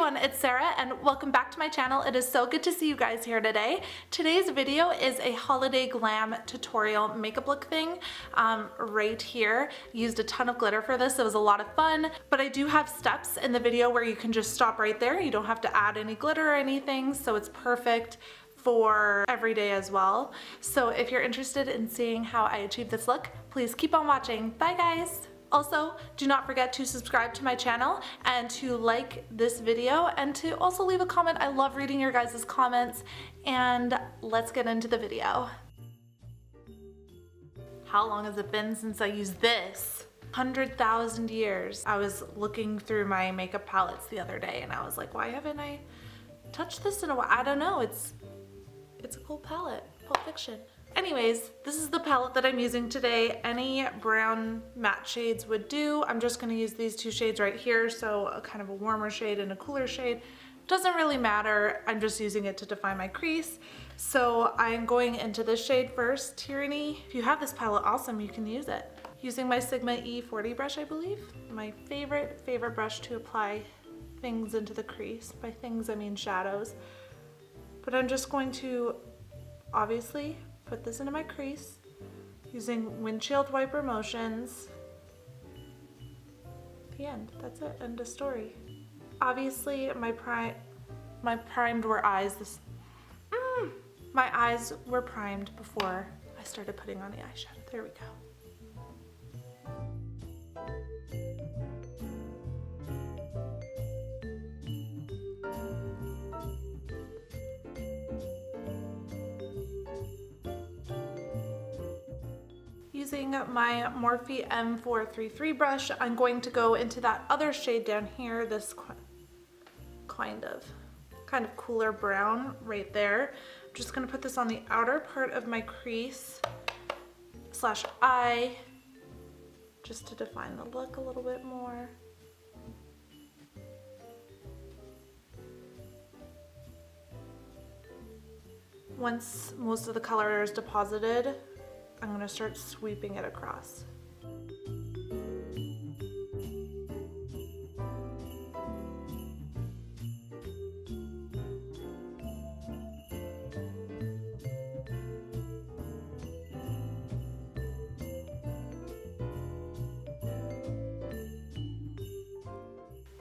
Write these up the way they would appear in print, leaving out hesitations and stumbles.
everyone, it's Sarah and welcome back to my channel. It is so good to see you guys here today. Today's video is a holiday glam tutorial makeup look thing right here. Used a ton of glitter for this. It was a lot of fun, but I do have steps in the video where you can just stop right there. You don't have to add any glitter or anything, so it's perfect for every day as well. So if you're interested in seeing how I achieve this look, please keep on watching. Bye guys! Also, do not forget to subscribe to my channel and to like this video and to also leave a comment. I love reading your guys' comments, and let's get into the video. How long has it been since I used this? 100,000 years. I was looking through my makeup palettes the other day and I was like, why haven't I touched this in a while? I don't know, it's a cool palette, Pulp Fiction. Anyways, this is the palette that I'm using today. Any brown matte shades would do. I'm just going to use these two shades right here, so a kind of a warmer shade and a cooler shade. Doesn't really matter, I'm just using it to define my crease. So I'm going into this shade first, Tyranny. If you have this palette, awesome, you can use it. Using my Sigma E40 brush, I believe. My favorite brush to apply things into the crease. By things, I mean shadows. But I'm just going to, obviously, put this into my crease using windshield wiper motions. The end. That's it. End of story. Obviously, my primed were eyes. My eyes were primed before I started putting on the eyeshadow. There we go. Using my Morphe M433 brush, I'm going to go into that other shade down here, this kind of cooler brown right there. I'm just going to put this on the outer part of my crease slash eye, just to define the look a little bit more. Once most of the color is deposited, I'm going to start sweeping it across.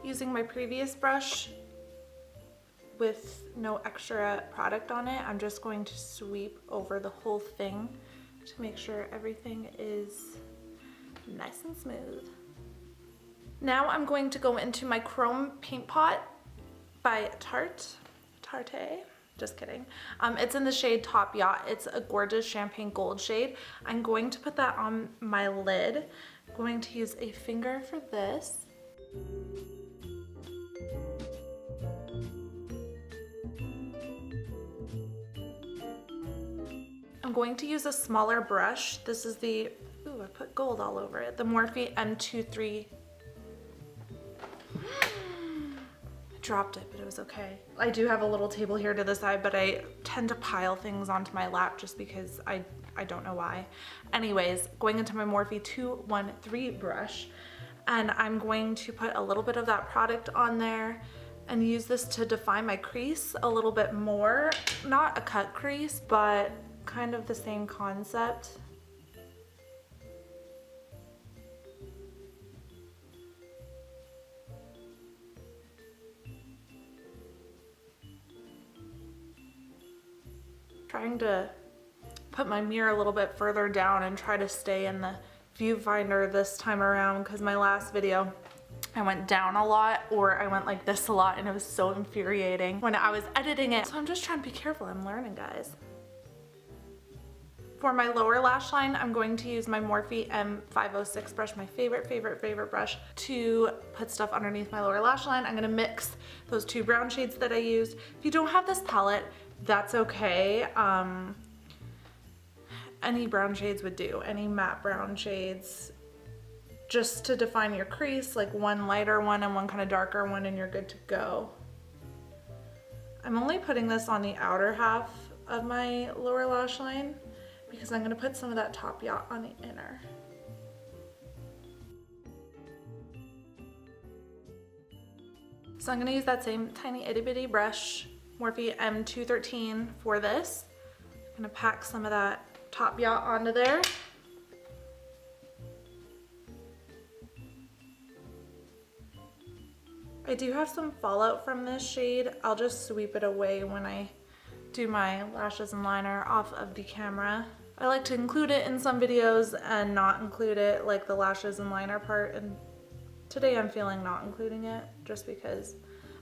Using my previous brush with no extra product on it, I'm just going to sweep over the whole thing to make sure everything is nice and smooth. Now I'm going to go into my Chrome Paint Pot by Tarte. Just kidding. It's in the shade Top Yacht. It's a gorgeous champagne gold shade. I'm going to put that on my lid. I'm going to use a finger for this. I'm going to use a smaller brush. This is the, ooh, I put gold all over it. The Morphe M23. I dropped it, but it was okay. I do have a little table here to the side, but I tend to pile things onto my lap just because I don't know why. Anyways, going into my Morphe 213 brush, and I'm going to put a little bit of that product on there and use this to define my crease a little bit more. Not a cut crease, but kind of the same concept. Trying to put my mirror a little bit further down and try to stay in the viewfinder this time around, because my last video I went down a lot, or I went like this a lot, and it was so infuriating when I was editing it. So I'm just trying to be careful. I'm learning, guys. For my lower lash line, I'm going to use my Morphe M506 brush, my favorite brush, to put stuff underneath my lower lash line. I'm going to mix those two brown shades that I used. If you don't have this palette, that's okay. Any brown shades would do, any matte brown shades, just to define your crease, like one lighter one and one kind of darker one, and you're good to go. I'm only putting this on the outer half of my lower lash line, because I'm going to put some of that Top Yacht on the inner. So I'm gonna use that same tiny itty bitty brush, Morphe M213 for this. I'm gonna pack some of that Top Yacht onto there. I do have some fallout from this shade. I'll just sweep it away when I do my lashes and liner off of the camera. I like to include it in some videos and not include it, like the lashes and liner part, and today I'm feeling not including it just because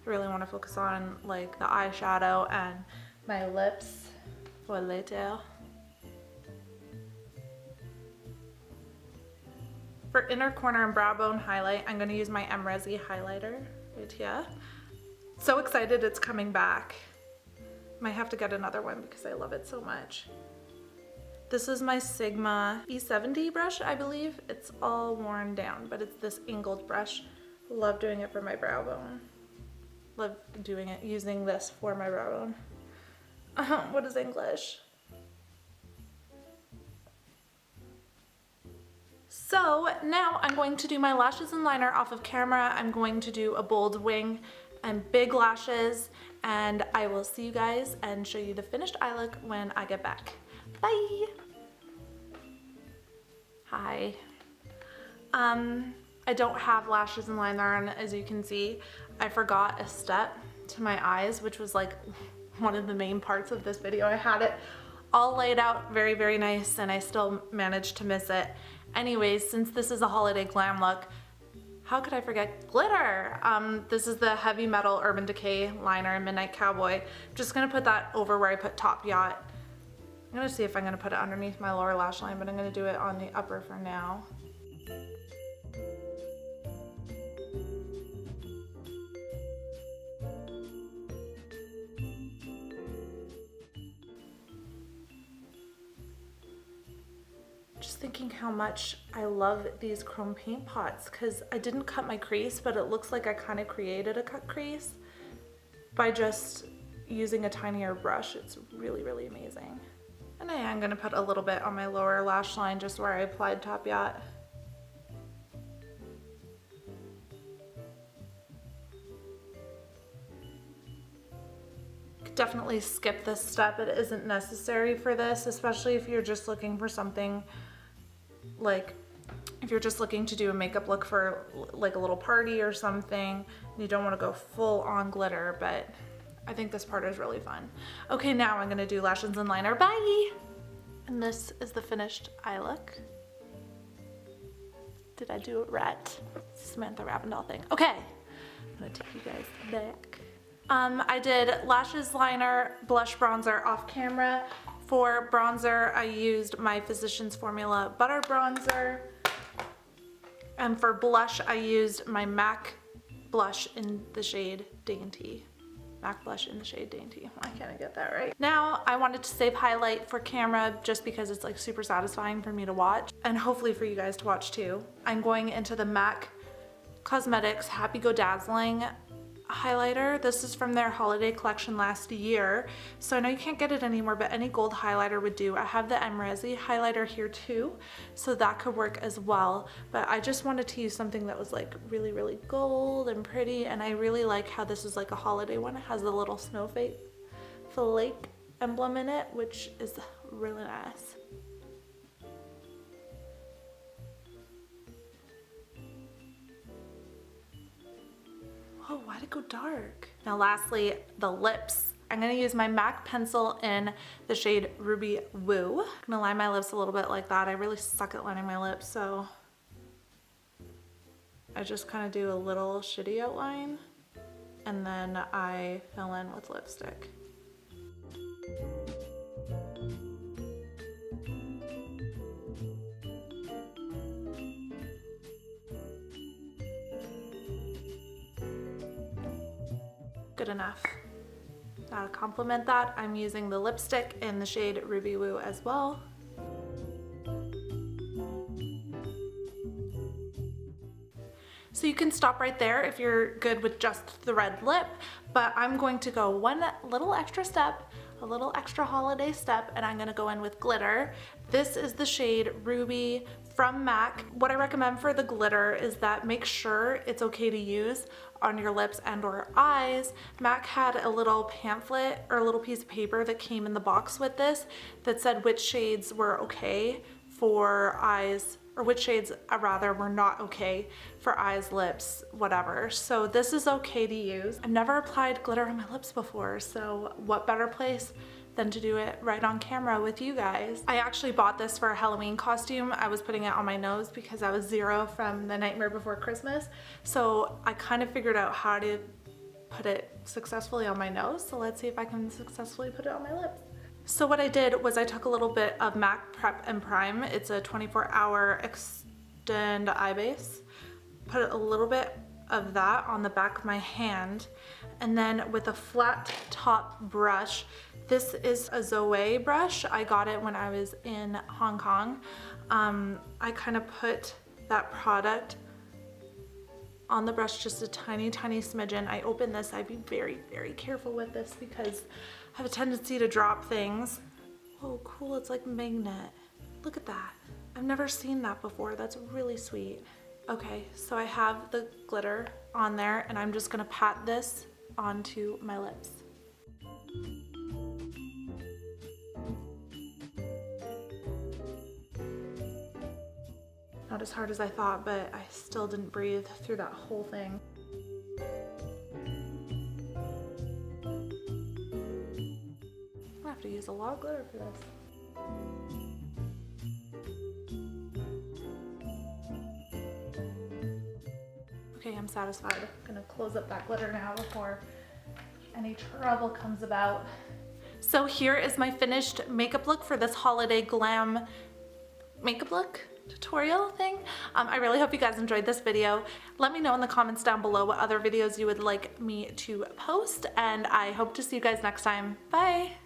I really want to focus on like the eyeshadow and my lips for later. For inner corner and brow bone highlight, I'm going to use my M-Resi highlighter right here. So excited it's coming back. Might have to get another one because I love it so much. This is my Sigma E70 brush, I believe. It's all worn down, but it's this angled brush. Love doing it for my brow bone. Love doing it, using this for my brow bone. What is English? So now I'm going to do my lashes and liner off of camera. I'm going to do a bold wing and big lashes, and I will see you guys and show you the finished eye look when I get back. Bye. Hi. I don't have lashes and liner on, as you can see. I forgot a step to my eyes, which was like one of the main parts of this video. I had it all laid out very, very nice, and I still managed to miss it. Anyways, since this is a holiday glam look, how could I forget glitter? This is the Heavy Metal Urban Decay liner in Midnight Cowboy. I'm just gonna put that over where I put Top Yacht. I'm gonna see if I'm gonna put it underneath my lower lash line, but I'm gonna do it on the upper for now. Just thinking how much I love these chrome paint pots, because I didn't cut my crease, but it looks like I kind of created a cut crease by just using a tinier brush. It's really, really amazing. And I am gonna put a little bit on my lower lash line just where I applied Top Yacht. Could definitely skip this step. It isn't necessary for this, especially if you're just looking for something like, if you're just looking to do a makeup look for like a little party or something, and you don't want to go full on glitter, but I think this part is really fun. Okay, now I'm gonna do lashes and liner. Bye! And this is the finished eye look. Did I do it right? Samantha Ravendall thing. Okay, I'm gonna take you guys back. I did lashes, liner, blush, bronzer off camera. For bronzer, I used my Physicians Formula Butter Bronzer. And for blush, I used my MAC blush in the shade Dainty. MAC blush in the shade Dainty. Why can't I get that right? Now, I wanted to save highlight for camera just because it's like super satisfying for me to watch, and hopefully for you guys to watch too. I'm going into the MAC Cosmetics Happy Go Dazzling highlighter. This is from their holiday collection last year, so I know you can't get it anymore, but any gold highlighter would do. I have the M-Resi highlighter here too, so that could work as well, but I just wanted to use something that was like really, really gold and pretty, and I really like how this is like a holiday one. It has the little snowflake emblem in it, which is really nice. Oh, why'd it go dark? Now lastly, the lips. I'm gonna use my MAC pencil in the shade Ruby Woo. I'm gonna line my lips a little bit like that. I really suck at lining my lips, so I just kind of do a little shitty outline, and then I fill in with lipstick. Good enough. Now to complement that, I'm using the lipstick in the shade Ruby Woo as well. So you can stop right there if you're good with just the red lip, but I'm going to go one little extra step, a little extra holiday step, and I'm gonna go in with glitter. This is the shade Ruby from MAC. What I recommend for the glitter is that make sure it's okay to use on your lips and or eyes. MAC had a little pamphlet or a little piece of paper that came in the box with this that said which shades were okay for eyes, or which shades rather were not okay for eyes, lips, whatever. So this is okay to use. I've never applied glitter on my lips before, so what better place than to do it right on camera with you guys. I actually bought this for a Halloween costume. I was putting it on my nose because I was Zero from The Nightmare Before Christmas. So I kind of figured out how to put it successfully on my nose. So let's see if I can successfully put it on my lips. So what I did was I took a little bit of MAC Prep and Prime. It's a 24-hour extend eye base. Put a little bit of that on the back of my hand, and then with a flat top brush, this is a Zoe brush. I got it when I was in Hong Kong. I kind of put that product on the brush just a tiny smidgen. I open this. I'd be very careful with this because I have a tendency to drop things. Oh cool, it's like magnet. Look at that. I've never seen that before. That's really sweet. Okay, so I have the glitter on there and I'm just gonna pat this onto my lips. Not as hard as I thought, but I still didn't breathe through that whole thing. I have to use a lot of glitter for this. Okay, I'm satisfied. I'm gonna close up that glitter now before any trouble comes about. So here is my finished makeup look for this holiday glam makeup look tutorial thing. I really hope you guys enjoyed this video. Let me know in the comments down below what other videos you would like me to post, and I hope to see you guys next time. Bye!